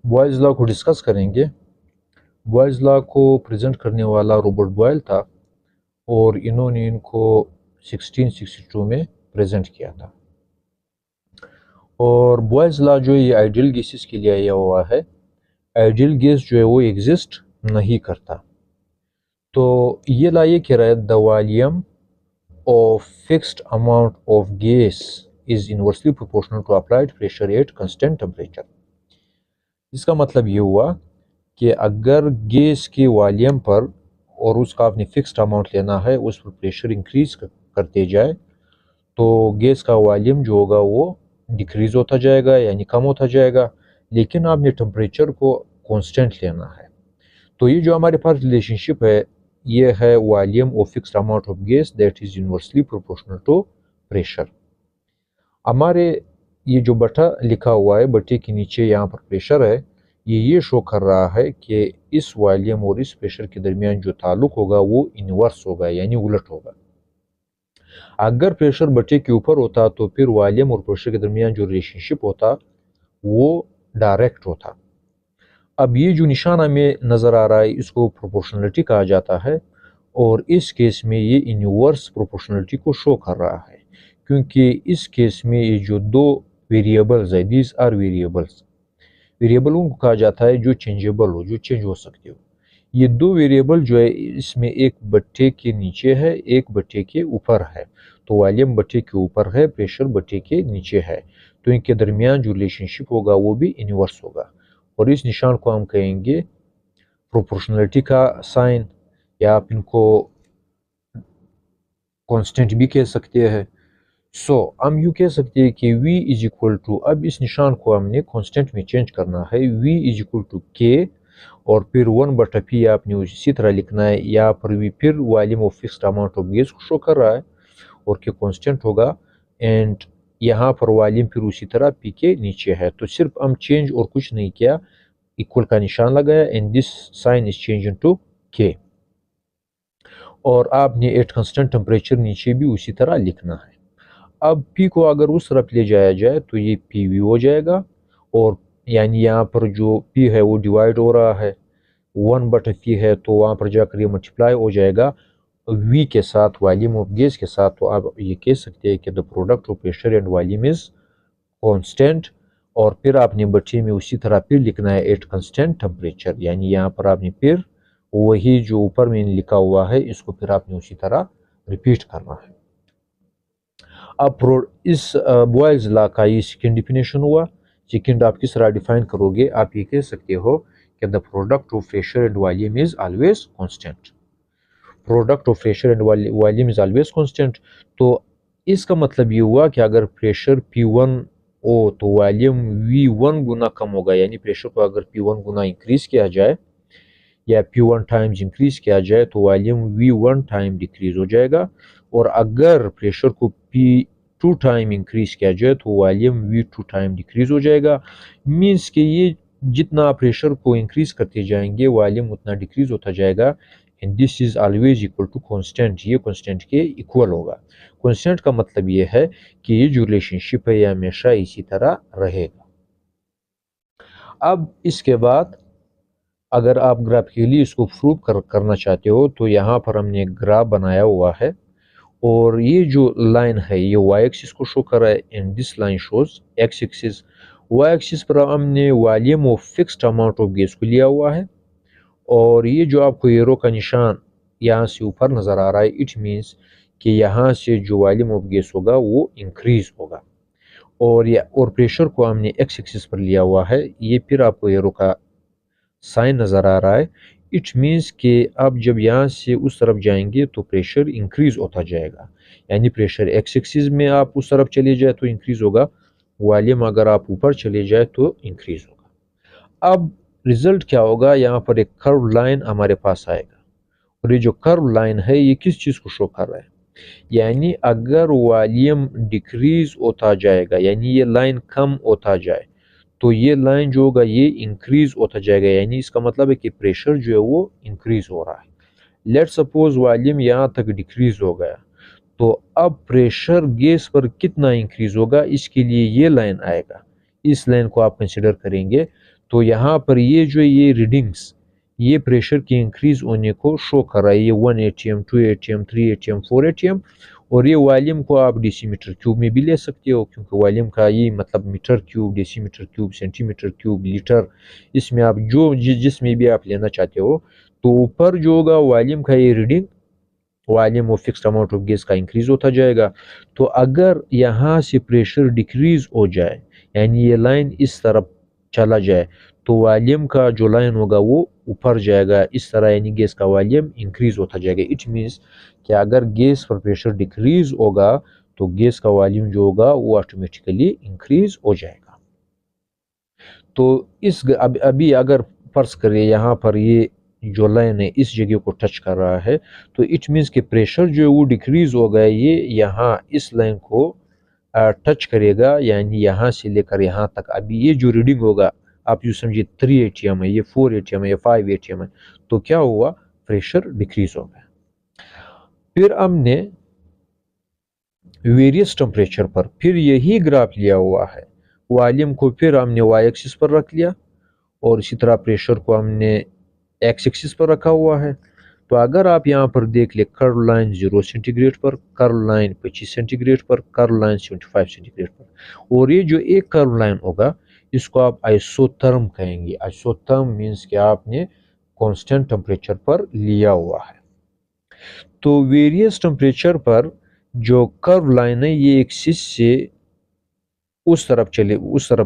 Boyle's law को discuss करेंगे। Boyle's law को प्रेजेंट करने वाला रॉबर्ट बॉयल था और इन्होंने इनको 1662 में प्रेजेंट किया था। और बॉयल्स लॉ जो है ये आइडियल गैसेस के लिए आया हुआ है। आइडियल गैस जो है वो एग्जिस्ट नहीं करता। तो ये ला ये कह रहा है the volume of fixed amount of gas is inversely proportional to applied pressure at constant temperature. इसका मतलब ये हुआ कि अगर गैस के वॉल्यूम पर और उसका आपने फिक्स्ड अमाउंट लेना है, उस पर प्रेशर इंक्रीज करते जाए तो गैस का वॉल्यूम जो होगा वो डिक्रीज होता जाएगा यानी कम होता जाएगा, लेकिन आपने टेम्परेचर को कांस्टेंट लेना है। तो ये जो हमारे पास रिलेशनशिप है ये है volume of fixed amount of gas that is inversely proportional to pressure. हमारे ये जो बटा लिखा हुआ है, बटे के नीचे यहाँ पर प्रेशर है, ये शो कर रहा है कि इस वॉल्यूम और इस प्रेशर के दरमियान जो ताल्लुक होगा वो इन्वर्स होगा यानी उलट होगा। अगर प्रेशर बटे के ऊपर होता तो फिर वॉल्यूम और प्रेशर के दरमियान जो रिलेशनशिप होता वो डायरेक्ट होता। अब ये जो निशान हमें नज़र आ रहा है इसको प्रोपोर्शनलिटी कहा जाता है और इस केस में ये इनवर्स प्रोपोर्शनलिटी को शो कर रहा है, क्योंकि इस केस में ये जो दो वेरिएबल्स है, दीज आर वेरिएबल्स। वेरिएबलों को कहा जाता है जो चेंजेबल हो, जो चेंज हो सकते हो। ये दो वेरिएबल जो है इसमें एक बट्टे के नीचे है, एक बट्टे के ऊपर है। तो वॉल्यूम बट्टे के ऊपर है, प्रेशर बट्टे के नीचे है, तो इनके दरमियान जो रिलेशनशिप होगा वो भी इनवर्स होगा। और इस निशान को हम कहेंगे प्रोपोर्शनलिटी का साइन, या आप इनको कांस्टेंट भी कह सकते हैं। हम यूँ कह सकते हैं कि v इज इक्वल टू, अब इस निशान को हमने कांस्टेंट में चेंज करना है, v is equal to k और फिर 1/p आपने इसी तरह लिखना है। यहाँ पर v फिर volume of fixed amount of gas को शो कर रहा है और k कांस्टेंट होगा, एंड यहाँ पर वॉल्यूम फिर उसी तरह p के नीचे है। तो सिर्फ हम चेंज और कुछ नहीं किया, इक्वल का निशान लगाया and this sign is change into k। और आपने एट कांस्टेंट टेम्परेचर नीचे भी उसी तरह लिखना है। अब P को अगर उस तरफ ले जाया जाए तो ये PV हो जाएगा, और यानी यहाँ पर जो P है वो डिवाइड हो रहा है, 1/P है तो वहाँ पर जाकर ये मल्टीप्लाई हो जाएगा V के साथ, वॉल्यूम ऑफ गैस के साथ। तो आप ये कह सकते हैं कि the product of pressure and volume is constant, और फिर आपने बच्चे में उसी तरह फिर लिखना है एट कांस्टेंट टेम्परेचर, यानी यहाँ पर आपने फिर वही जो ऊपर में लिखा हुआ है इसको फिर आपने उसी तरह रिपीट करना है। अब इस बॉयल्स लॉ का ये सेकेंड डिफिनेशन हुआ। सेकेंड आप किस तरह डिफाइन करोगे, आप ये कह सकते हो कि the product of pressure and volume is always constant. Product of pressure and volume is always constant. तो इसका मतलब ये हुआ कि अगर प्रेशर P1 हो तो वॉल्यूम V1 गुना कम होगा, यानी प्रेशर को अगर P1 गुना इंक्रीज किया जाए या P1 टाइम्स इंक्रीज किया जाए तो वॉल्यूम V1 टाइम डिक्रीज हो जाएगा, और अगर प्रेशर को P2 टाइम इंक्रीज किया जाए तो वॉल्यूम V2 टाइम डिक्रीज हो जाएगा। मीन्स कि ये जितना प्रेशर को इंक्रीज करते जाएंगे वॉल्यूम उतना डिक्रीज होता जाएगा, and this is always equal to constant. ये कांस्टेंट के इक्वल होगा। कांस्टेंट का मतलब ये है कि ये जो रिलेशनशिप है ये हमेशा इसी तरह रहेगा। अब इसके बाद अगर आप ग्राफिकली इसको प्रूव करना चाहते हो तो यहाँ पर हमने ग्राफ बनाया हुआ है, और ये जो लाइन है ये वाई एक्सिस को शो कर रहा है, and this line shows X axis. Y axis पर हमने volume of fixed amount of gas को लिया हुआ है, और ये जो आपको एरो का निशान यहाँ से ऊपर नज़र आ रहा है, इट मीन्स कि यहाँ से जो वॉल्यूम ऑफ गैस होगा वो इंक्रीज होगा, और प्रेशर को हमने एक्स एक्सिस पर लिया हुआ है। ये फिर आपको एरो का साइन नज़र आ रहा है। इट मीन्स कि आप जब यहाँ से उस तरफ जाएंगे तो प्रेशर इंक्रीज होता जाएगा, यानी प्रेशर एक्स एक्सिस में आप उस तरफ चले जाए तो इंक्रीज होगा, वॉल्यूम अगर आप ऊपर चले जाए तो इंक्रीज होगा। अब रिजल्ट क्या होगा, यहाँ पर एक कर्व लाइन हमारे पास आएगा, और ये जो कर्व लाइन है ये किस चीज़ को शो कर रहा है, यानी अगर वॉल्यूम डिक्रीज होता जाएगा यानी ये लाइन कम होता जाए तो ये लाइन जो होगा ये इंक्रीज होता जाएगा, यानी इसका मतलब है कि प्रेशर जो है वो इंक्रीज हो रहा है। लेट सपोज वॉल्यूम यहाँ तक डिक्रीज हो गया, तो अब प्रेशर गैस पर कितना इंक्रीज होगा इसके लिए ये लाइन आएगा, इस लाइन को आप कंसिडर करेंगे तो यहाँ पर ये जो ये रीडिंग्स ये प्रेशर के इंक्रीज होने को शो कर रहा है, ये 1 atm 2 atm 3 atm 4 atm। और ये वॉल्यूम को आप डेसीमीटर क्यूब में भी ले सकते हो, क्योंकि वॉल्यूम का ये मतलब metre cube, decimetre cube, centimetre cube, litre, इसमें आप जो जिसमें भी आप लेना चाहते हो। तो ऊपर जो होगा वॉल्यूम का ये रीडिंग, वॉल्यूम और फिक्स्ड अमाउंट ऑफ गैस का इंक्रीज होता जाएगा। तो अगर यहाँ से प्रेशर डिक्रीज हो जाए, यानी ये लाइन इस तरफ चला जाए, तो वॉल्यूम का जो लाइन होगा वो ऊपर जाएगा इस तरह, यानी गैस का वॉल्यूम इंक्रीज होता जाएगा। इट मीन्स कि अगर गैस पर प्रेशर डिक्रीज होगा तो गैस का वॉल्यूम जो होगा वो ऑटोमेटिकली इंक्रीज हो जाएगा। तो इस अभी अगर फर्ज करें यहाँ पर ये जो लाइन है इस जगह को टच कर रहा है, तो इट मीन्स कि प्रेशर जो है वो डिक्रीज हो गया, ये यहाँ इस लाइन को टच करेगा, यानी यहाँ से लेकर यहाँ तक। अभी ये जो रीडिंग होगा आप यूँ समझिए 3 atm है, ये 4 atm है, ये 5 atm है, तो क्या हुआ, प्रेशर डिक्रीज हो गया। फिर हमने वेरियस टेम्परेचर पर फिर यही ग्राफ लिया हुआ है, वॉल्यूम को फिर हमने वाई एक्सिस पर रख लिया और इसी तरह प्रेशर को हमने एक्स एक्सिस पर रखा हुआ है। तो अगर आप यहाँ पर देख ले, कर्व लाइन 0 सेंटीग्रेड पर, कर्व लाइन 25 सेंटीग्रेड पर, कर्व लाइन 75 सेंटीग्रेड पर, और ये जो एक कर्व लाइन होगा इसको आप आइसोथर्म कहेंगे। आइसोथर्म मीन्स कि आपने कांस्टेंट टेम्परेचर पर लिया हुआ है। तो वेरियस टेम्परेचर पर जो कर्व लाइन है ये एक्सिस से उस तरफ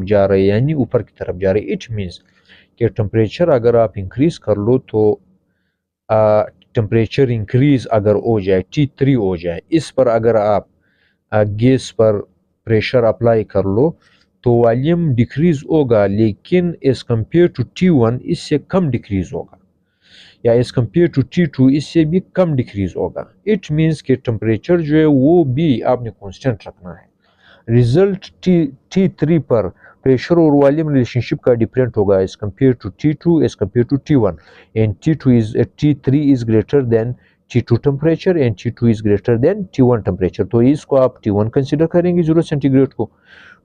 जा रहे हैं, यानी ऊपर की तरफ जा रहे हैं। इट मीन्स कि टेम्परेचर अगर आप इंक्रीज कर लो तो टेम्परेचर इंक्रीज अगर हो जाए T3 हो जाए, इस पर अगर आप गैस पर प्रेशर अप्लाई कर लो तो वॉल्यूम डिक्रीज होगा, लेकिन एज कम्पेयर टू T1 इससे कम डिक्रीज होगा, या एज कम्पेयर टू T2 इससे भी कम डिक्रीज होगा। इट मीन्स कि टेम्परेचर जो है वो भी आपने कांस्टेंट रखना है। रिजल्ट T3 पर प्रेशर और वॉल्यूम रिलेशनशिप का डिफरेंट होगा as compare to T2 as compare to T1, and T3 is greater than T2 temperature and T2 is greater than T1 temperature. तो इसको आप T1 कंसिडर करेंगे 0 सेंटीग्रेड को,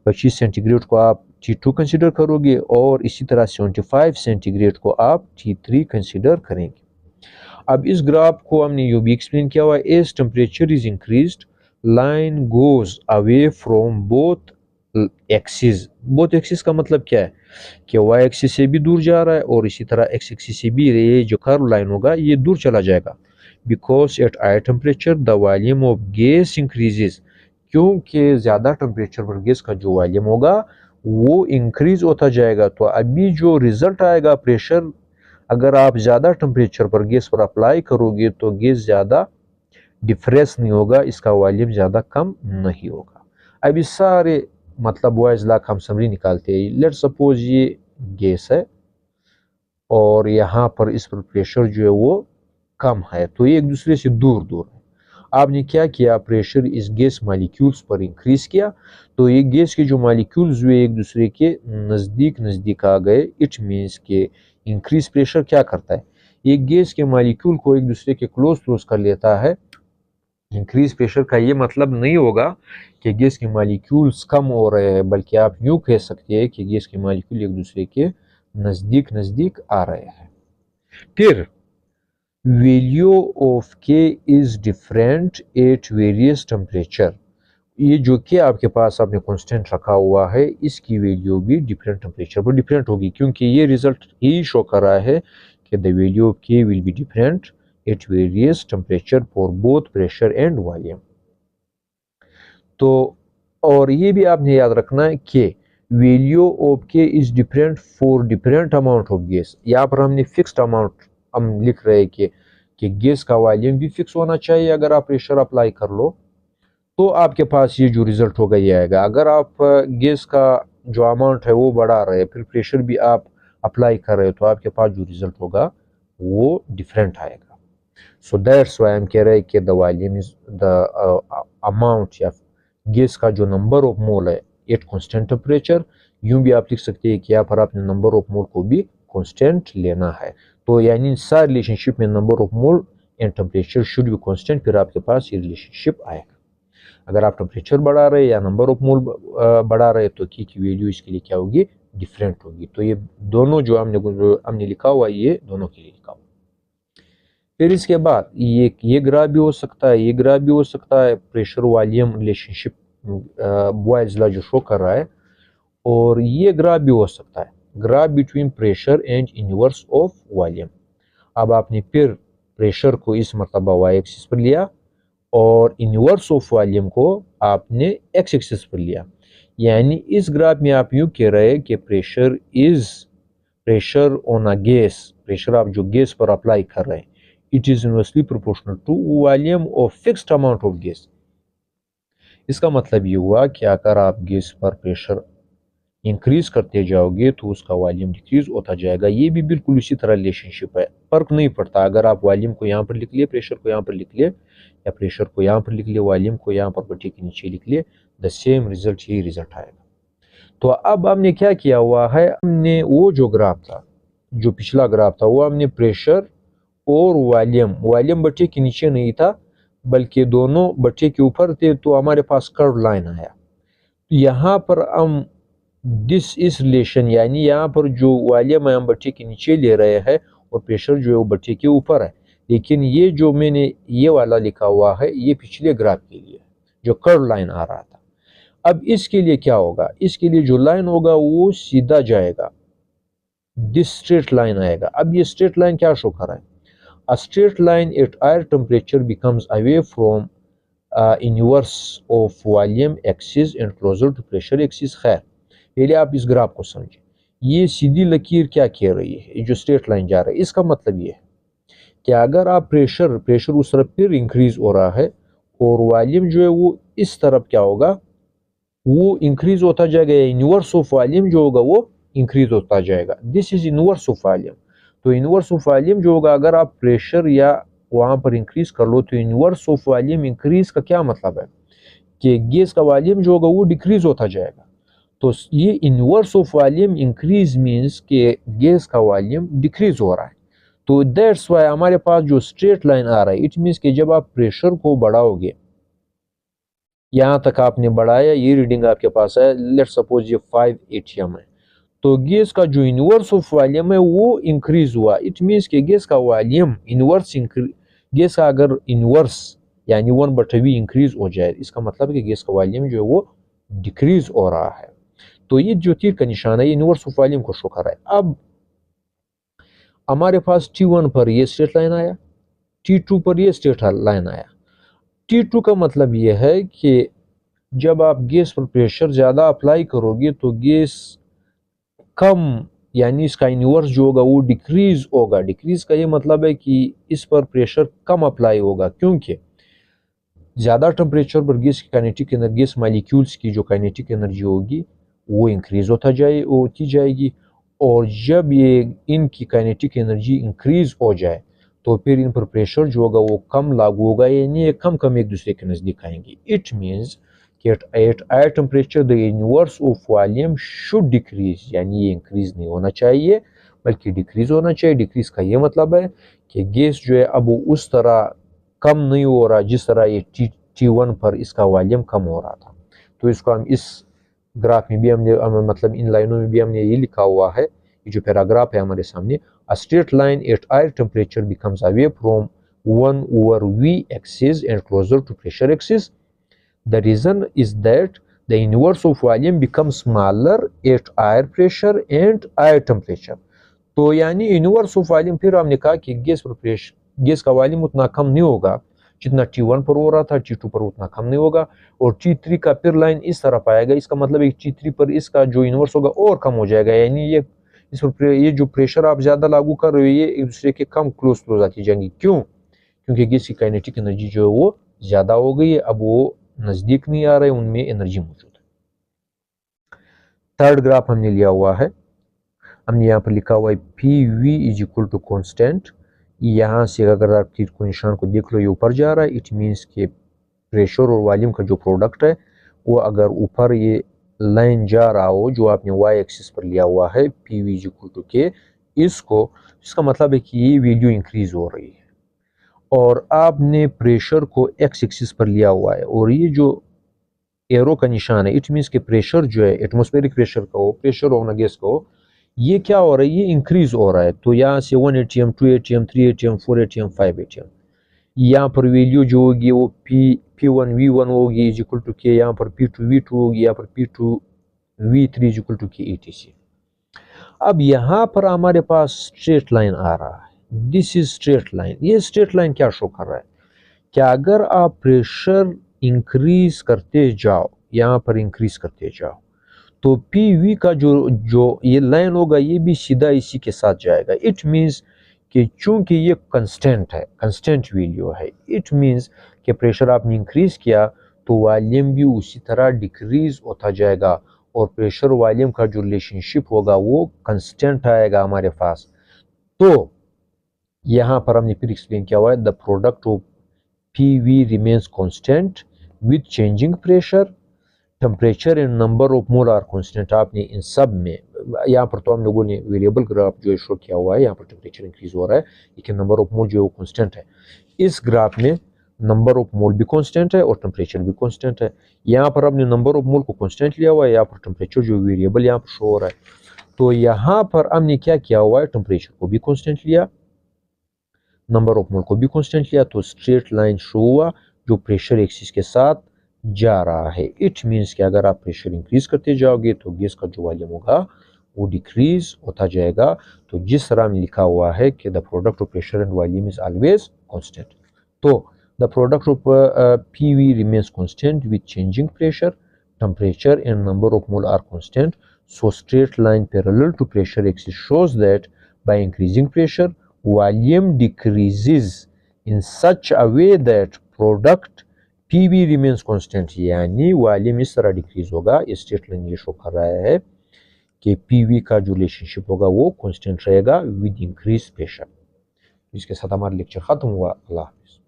25 centigrade को आप T2 कंसिडर करोगे, और इसी तरह 75 सेंटीग्रेड को आप T3 कंसिडर करेंगे। अब इस ग्राफ को हमने यूं भी एक्सप्लेन किया हुआ है, as temperature is increased line goes away from both axes। both axes का मतलब क्या है कि y एक्सिस से भी दूर जा रहा है और इसी तरह x एक्सिस से भी ये जो कर्व लाइन होगा ये दूर चला जाएगा। because at higher temperature the volume of gas increases, क्योंकि ज़्यादा टेम्परेचर पर गैस का जो वॉल्यूम होगा वो इंक्रीज होता जाएगा। तो अभी जो रिजल्ट आएगा प्रेशर, अगर आप ज़्यादा टेम्परेचर पर गैस पर अप्लाई करोगे तो गैस ज़्यादा डिफ्रेस नहीं होगा, इसका वॉल्यूम ज़्यादा कम नहीं होगा। अब इस सारे मतलब बॉयज लॉ हम समरी निकालते हैं। लेट सपोज ये गैस है और यहाँ पर इस पर प्रेशर जो है वो कम है, तो ये एक दूसरे से दूर दूर है। आपने क्या किया, प्रेशर इस गैस मालिक्यूल्स पर इंक्रीज किया, तो ये गैस के जो मालिक्यूल्स हुए एक दूसरे के नज़दीक नज़दीक आ गए। इट मीन्स के इंक्रीज प्रेशर क्या करता है, ये गैस के मालिक्यूल को एक दूसरे के क्लोज कर लेता है। इंक्रीज प्रेशर का ये मतलब नहीं होगा कि गैस के मालिक्यूल्स कम हो रहे हैं, बल्कि आप यूँ कह सकते हैं कि गैस के मालिक्यूल एक दूसरे के नज़दीक नज़दीक आ रहे हैं। फिर वैल्यू ऑफ के is different at various temperature, ये जो कि आपके पास आपने कांस्टेंट रखा हुआ है इसकी वैल्यू भी डिफरेंट टेम्परेचर पर डिफरेंट होगी, क्योंकि ये रिजल्ट ही शो कर रहा है कि द वैल्यू ऑफ के will be different at various temperature for both pressure and volume। तो और ये भी आपने याद रखना है कि वैल्यू ऑफ के is different for different amount of gas. यहाँ पर हमने फिक्स्ड अमाउंट हम लिख रहे हैं कि गैस का वॉल्यूम भी फिक्स होना चाहिए। अगर आप प्रेशर अप्लाई कर लो तो आपके पास ये जो रिजल्ट होगा ये आएगा। अगर आप गैस का जो अमाउंट है वो बढ़ा रहे हैं, फिर प्रेशर भी आप अप्लाई कर रहे हो, तो आपके पास जो रिजल्ट होगा वो डिफरेंट आएगा। So that's why हम कह रहे हैं कि the volume is the amount या गैस का जो नंबर ऑफ मोल है एट कांस्टेंट टेम्परेचर। यूं भी आप लिख सकते हैं कि यहाँ पर आपने नंबर ऑफ मोल को भी कांस्टेंट लेना है। तो यानी सारे रिलेशनशिप में number of mole and temperature should be constant, फिर आपके पास ये रिलेशनशिप आएगा। अगर आप टेम्परेचर बढ़ा रहे या नंबर ऑफ मोल बढ़ा रहे तो की वैल्यू इसके लिए क्या होगी, डिफरेंट होगी। तो ये दोनों जो हमने लिखा हुआ है, ये दोनों के लिए लिखा हुआ। फिर इसके बाद ये ग्राफ भी हो सकता है, ये ग्राफ भी हो सकता है, प्रेशर वॉल्यूम रिलेशनशिप बॉयज ला जो शो कर रहा है, और ये ग्राफ भी हो सकता है, graph between pressure and inverse of volume. अब आपने फिर प्रेशर को इस मरतबा वाई एक्सिस पर लिया और इनवर्स ऑफ वॉल्यूम को आपने एक्स एक्सिस पर लिया, यानी इस ग्राफ में आप यूं कह रहे हैं कि pressure on a gas, pressure आप जो गैस पर अप्लाई कर रहे हैं, it is inversely proportional to volume of fixed amount of gas. इसका मतलब ये हुआ कि अगर आप गैस पर प्रेशर इंक्रीज करते जाओगे तो उसका वॉल्यूम डिक्रीज होता जाएगा। ये भी बिल्कुल इसी तरह रिलेशनशिप है, फर्क नहीं पड़ता अगर आप वॉल्यूम को यहाँ पर लिख लिए, प्रेशर को यहाँ पर लिख लिए, या प्रेशर को यहाँ पर लिख लिए, वॉल्यूम को यहाँ पर पट्टी के नीचे लिख लिए, द सेम रिजल्ट, यही रिजल्ट आएगा। तो अब हमने क्या किया हुआ है, हमने वो जो ग्राफ था, जो पिछला ग्राफ था, वो हमने प्रेशर और वॉल्यूम बट्टे के नीचे नहीं था बल्कि दोनों बट्टे के ऊपर थे, तो हमारे पास कर्व लाइन आया। यहाँ पर हम दिस इस रिलेशन, यानी यहाँ पर जो वॉल्यूम है हम बट्टे के नीचे ले रहे हैं और प्रेशर जो है वो बट्टे के ऊपर है, लेकिन ये जो मैंने ये वाला लिखा हुआ है ये पिछले ग्राफ के लिए जो कर्व लाइन आ रहा था। अब इसके लिए क्या होगा, इसके लिए जो लाइन होगा वो सीधा जाएगा, दिस स्ट्रेट लाइन आएगा। अब ये स्ट्रेट लाइन क्या शो कर रहा है, a straight line at higher temperature becomes away from inverse of volume axis and closer to pressure axis. खैर पहले आप इस ग्राफ को समझें, ये सीधी लकीर क्या कह रही है, ये जो स्ट्रेट लाइन जा रहा है, इसका मतलब ये है कि अगर आप प्रेशर उस तरफ फिर इंक्रीज हो रहा है और वॉल्यूम जो है वो इस तरफ क्या होगा, वो इंक्रीज होता जाएगा, इनवर्स ऑफ वॉल्यूम जो होगा वो इंक्रीज होता जाएगा। This is inverse of volume. तो इनवर्स ऑफ वॉल्यूम जो होगा, अगर आप प्रेशर या वहां पर इंक्रीज कर लो तो इनवर्स ऑफ वॉल्यूम इंक्रीज का क्या मतलब है कि गैस का वॉल्यूम जो होगा वो डिक्रीज होता जाएगा। तो ये inverse of volume increase means कि गैस का वॉल्यूम डिक्रीज हो रहा है। तो दैट्स वाई हमारे पास जो स्ट्रेट लाइन आ रहा है, इट मीन्स कि जब आप प्रेशर को बढ़ाओगे, यहाँ तक आपने बढ़ाया, ये रीडिंग आपके पास है, लेट सपोज ये 5 atm है, तो गैस का जो इनवर्स ऑफ वॉल्यूम है वो इंक्रीज हुआ। इट मीन्स कि गैस का वॉल्यूम गैस का अगर इनवर्स यानी 1/v इंक्रीज हो जाए, इसका मतलब है कि गैस का वॉल्यूम जो है वो डिक्रीज हो रहा है। तो ये जो तीर का निशान है ये इनवर्स ऑफ वॉल्यूम को शो कर रहा है। अब हमारे पास T1 पर ये स्ट्रेट लाइन आया, T2 पर ये स्ट्रेट लाइन आया। T2 का मतलब ये है कि जब आप गैस पर प्रेशर ज़्यादा अप्लाई करोगे तो गैस कम, यानी इसका इनवर्स जो होगा वो डिक्रीज होगा। डिक्रीज का ये मतलब है कि इस पर प्रेशर कम अप्लाई होगा, क्योंकि ज़्यादा टेम्परेचर पर गैस की काइनेटिक एनर्जी, गैस मालिक्यूल्स की जो काइनेटिक एनर्जी होगी वो इंक्रीज होती जाएगी, और जब ये इनकी काइनेटिक एनर्जी इंक्रीज हो जाए तो फिर इन पर प्रेशर जो होगा वो कम लागू होगा, यानी ये कम एक दूसरे के नज़दीक आएंगे। इट मीन्स कि at higher temperature the inverse of volume should decrease, यानी ये इंक्रीज नहीं होना चाहिए बल्कि डिक्रीज होना चाहिए। डिक्रीज का ये मतलब है कि गैस जो है अब उस तरह कम नहीं हो रहा जिस तरह ये T1 पर इसका वॉल्यूम कम हो रहा था। तो इसको हम इस ग्राफ में भी हमने मतलब इन लाइनों में भी हमने ये लिखा हुआ है, ये जो पैराग्राफ है हमारे सामने, a straight line at higher temperature becomes away from 1/v axis and closer to pressure axis. The reason is that the inverse of volume becomes smaller at higher pressure and higher temperature. तो यानी inverse of volume, फिर हमने कहा कि gas का volume उतना कम नहीं होगा जितना T1 पर हो रहा था, T2 पर उतना कम नहीं होगा, और T3 का फिर लाइन इस तरफ आएगा। इसका मतलब है T3 पर इसका जो इनवर्स होगा और कम हो जाएगा, यानी ये जो प्रेशर आप ज्यादा लागू कर रहे हो ये एक दूसरे के कम क्लोज आती जाएंगी। क्यों? क्योंकि गैस की काइनेटिक एनर्जी जो है वो ज्यादा हो गई है, अब वो नजदीक नहीं आ रहा है, उनमें एनर्जी मौजूद है। थर्ड ग्राफ हमने लिया हुआ है, हमने यहाँ पर लिखा हुआ है PV is equal to constant. यहाँ से अगर आप तीर को निशान को देख लो ये ऊपर जा रहा है, इट मीन्स के प्रेशर और वॉल्यूम का जो प्रोडक्ट है वो अगर ऊपर ये लाइन जा रहा हो जो आपने वाई एक्सिस पर लिया हुआ है PV is equal to K, इसका मतलब है कि ये वैल्यू इंक्रीज हो रही है, और आपने प्रेशर को एक्स एक्सिस पर लिया हुआ है, और ये जो एरो का निशान है, इट मीन्स कि प्रेशर जो है एटमॉस्फेरिक प्रेशर का हो, प्रेशर ऑन गैस का हो, ये क्या हो रहा है, ये इंक्रीज हो रहा है। तो यहाँ से 1 atm 2 atm 3 atm 4 atm 5 atm, यहाँ पर वैल्यू जो होगी वो P1 V1 होगी इज इक्वल टू के, यहाँ पर P2 V2 होगी, यहाँ पर P2 V3 is equal to K etc। अब यहाँ पर हमारे पास स्ट्रेट लाइन आ रहा है, दिस इज स्ट्रेट लाइन। ये स्ट्रेट लाइन क्या शो कर रहा है, क्या अगर आप प्रेशर इंक्रीज करते जाओ, यहाँ पर इंक्रीज करते जाओ, तो PV का जो ये लाइन होगा ये भी सीधा इसी के साथ जाएगा। इट मीन्स कि चूंकि ये कंस्टेंट है, कंस्टेंट वैल्यू है, इट मीन्स कि प्रेशर आपने इंक्रीज किया तो वॉल्यूम भी उसी तरह डिक्रीज होता जाएगा, और प्रेशर वॉल्यूम का जो रिलेशनशिप होगा वो कंस्टेंट आएगा हमारे पास। तो यहाँ पर हमने फिर एक्सप्लेन किया हुआ है, the product of PV remains constant with changing pressure, temperature and number of mole are constant. आपने इन सब में, यहाँ पर तो हम लोगों ने वेरिएबल ग्राफ जो शो किया हुआ है, यहाँ पर टेम्परेचर इंक्रीज हो रहा है लेकिन नंबर ऑफ मोल जो है वो कांस्टेंट है। इस ग्राफ में नंबर ऑफ मोल भी कांस्टेंट है और टेम्परेचर भी कांस्टेंट है। यहाँ पर हमने नंबर ऑफ मोल को कांस्टेंट लिया हुआ है, यहाँ पर टेम्परेचर जो वेरिएबल यहाँ पर शो हो रहा है। तो यहाँ पर हमने क्या किया हुआ है, टेम्परेचर को भी कांस्टेंट लिया, नंबर ऑफ मोल को भी कांस्टेंट लिया, तो स्ट्रेट लाइन शो हुआ जो प्रेशर एक्सिस के साथ जा रहा है। इट मीन्स कि अगर आप प्रेशर इंक्रीज करते जाओगे तो गैस का जो वॉल्यूम होगा वो डिक्रीज होता जाएगा। तो जिस तरह में लिखा हुआ है कि the product of pressure and volume is always constant, तो the product of PV remains constant with changing pressure, temperature and number of mole are constant, so straight line parallel to pressure axis shows that by increasing pressure volume decreases in such a way that product PV remains constant, यानी volume इस तरह decrease होगा। इस straight line ये show कर रहा है कि PV का जो रिलेशनशिप होगा वो कांस्टेंट रहेगा विद इंक्रीज प्रेशर। इसके साथ हमारा लेक्चर खत्म हुआ। अल्लाह हाफिज।